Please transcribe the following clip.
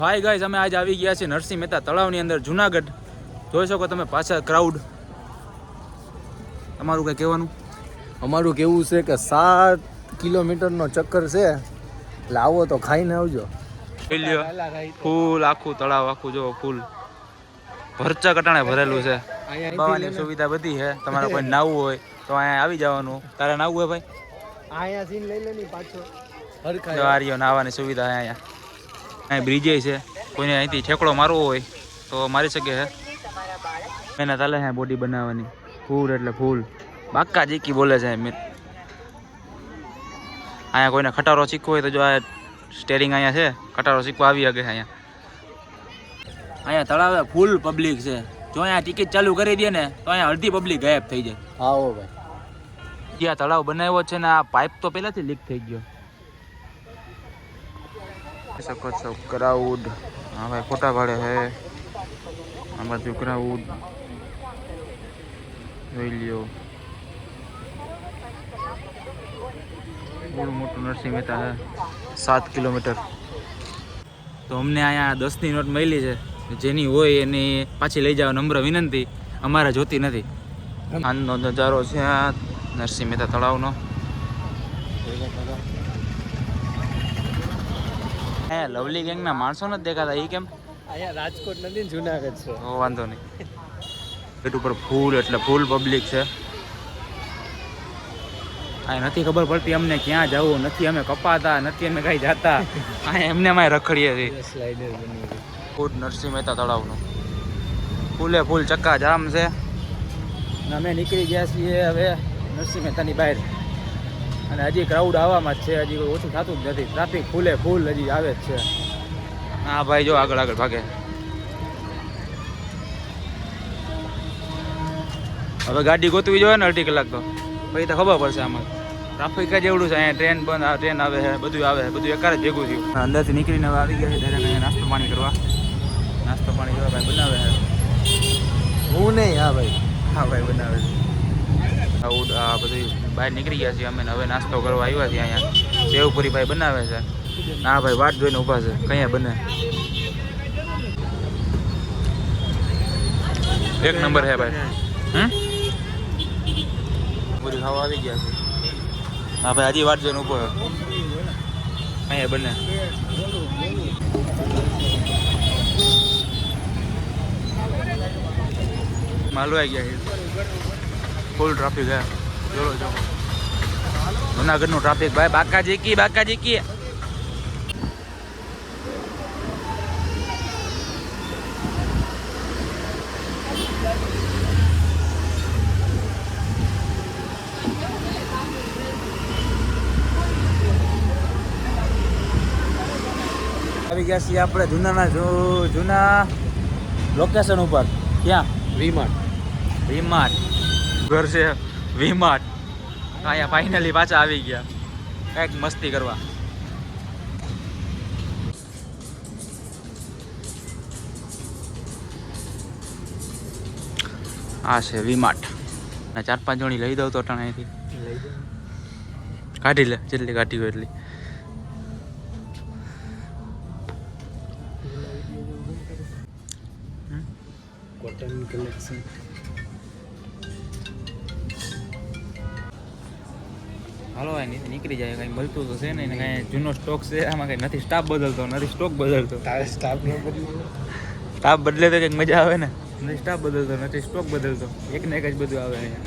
Hi guys, અમે આજ આવી ગયા છીએ નરસિંહ મહેતા તળાવની અંદર જુનાગઢ. જોઈ શકો તમે પાછળ ક્રાઉડ. તમારું કઈ કહેવાનું? અમારું કેવું છે કે 7 કિલોમીટરનો ચક્કર છે, એટલે આવો તો ખાઈને આવજો. ફૂલ આખું તળાવ આખું જો ફૂલ ભરચા કટાણે ભરેલું છે. બાવાની સુવિધા બધી છે. તમારે કોઈ નાવું હોય તો અહીંયા આવી જવાનું. તારે નાવું હોય ભાઈ? અહીંયા સીન લઈ લેની પાછો. આર્યો નાવાની સુવિધા અહીંયા. અહીં બ્રિજે છે. કોઈને અહીંથી ઠેકડો મારવો હોય તો મારી શકે છે. મહેનત ચાલે છે બોડી બનાવવાની. ફૂલ એટલે ફૂલ બાકા જીકી બોલે છે. અહીંયા કોઈને ખટારો શીખવો હોય તો જો આ સ્ટેરિંગ અહીંયા છે, ખટારો શીખવા આવી શકે. અહીંયા તળાવે ફૂલ પબ્લિક છે. જો અહીંયા ટિકિટ ચાલુ કરી દે ને તો અહીંયા અડધી પબ્લિક ગાયબ થઈ જાય. આવો ભાઈ. જ્યાં તળાવ બનાવ્યો છે ને આ પાઇપ તો પહેલાથી લીક થઈ ગયો. શકો છો ક્રાઉડ. હા ભાઈ ફોટા પાડે છે. આ બાજુ ક્રાઉડ જોઈ લ્યો. બહુ મોટું નરસિંહ મહેતા છે. 7 કિલોમીટર. તો અમને અહીંયા 10ની નોટ મળી છે. જેની હોય એની પાછી લઈ જાવ નમ્ર વિનંતી. અમારે જોતી નથી. આનંદનો નજારો છે આ નરસિંહ મહેતા તળાવનો. લવલી ગેંગના માણસો નથી દેખાતા. એ કેમ? અહીંયા રાજકોટ નથી, જુનાગઢ છે. વાંધો નહીં. ગેટ ઉપર ફૂલ એટલે ફૂલ પબ્લિક છે. આ નથી ખબર પડતી અમને ક્યાં જવું. નથી અમે કપાતા, નથી અમે કઈ જતા. આ એમને અમે રખડીએ છીએ. સ્લાઇડર બની ગઈ. ફૂલ નરસિંહ મહેતા તળાવનું ફૂલે ફૂલ ચક્કા જામ છે. અમે નીકળી ગયા છીએ હવે નરસિંહ મહેતાની બહાર. અને હજી ક્રાઉડ આવવામાં જ છે. હજી કોઈ ઓછું થતું જ નથી. ટ્રાફિક ફૂલે ફૂલ હજી આવે જ છે. હા ભાઈ જો આગળ આગળ ભાગે. હવે ગાડી ગોતવી જોઈએ ને અડધી કલાક તો પછી તો ખબર પડશે. આમાં ટ્રાફિક જ એવડું છે. અહીંયા ટ્રેન બંધ, ટ્રેન આવે છે, બધું આવે છે, બધું એકાર જ ભેગું થયું. અંદરથી નીકળીને હવે આવી ગયા છે ત્યારે અહીંયા નાસ્તો પાણી કરવા. નાસ્તો પાણી કરવા ભાઈ બનાવે છે. હું નહીં. હા ભાઈ. હા ભાઈ બનાવે છે. આ બધું બહાર નીકળી ગયા છીએ અમે. હવે નાસ્તો કરવા આવ્યા છીએ. અહીંયા સેવપુરી ભાઈ બનાવે છે. હા ભાઈ વાટ જોઈને ઊભા છે કયા બને. એક નંબર છે ભાઈ. પૂરી ખાવા આવી ગયા છે. હા ભાઈ હજી વાટ જોઈને ઊભો અહીંયા બને. માલવા ગયા છે. ફૂલ ટ્રાફિક હે. જોડો જો જુનાગઢનું ટ્રાફિક ભાઈ. બાકાજી કી બાકાજી કી. આવી ગયા છીએ આપણે જૂના લોકેશન ઉપર. ક્યાં? વીમાર્ટ. વીમાર્ટ ઘર છે. વીમાર્ટ અહીંયા ફાઇનલી પાછા આવી ગયા કંઈક મસ્તી કરવા. આ છે વીમાર્ટ. 4-5 જણી લઈ દઉં તો અહીંથી કાઢી લે જેટલી કાઢી હોય એટલી. Cotton collection. હાલો નીકળી જાય. કંઈ મળતું તો છે નહીં. કાંઈ જૂનો સ્ટોક છે આમાં. કંઈ નથી સ્ટાફ બદલતો, નથી સ્ટોક બદલતો. તારે સ્ટાફ ન બદલી. સ્ટાફ બદલે તો કંઈક મજા આવે ને. નથી સ્ટાફ બદલતો, નથી સ્ટોક બદલતો. એક ને એક જ બધું આવે અહીંયા.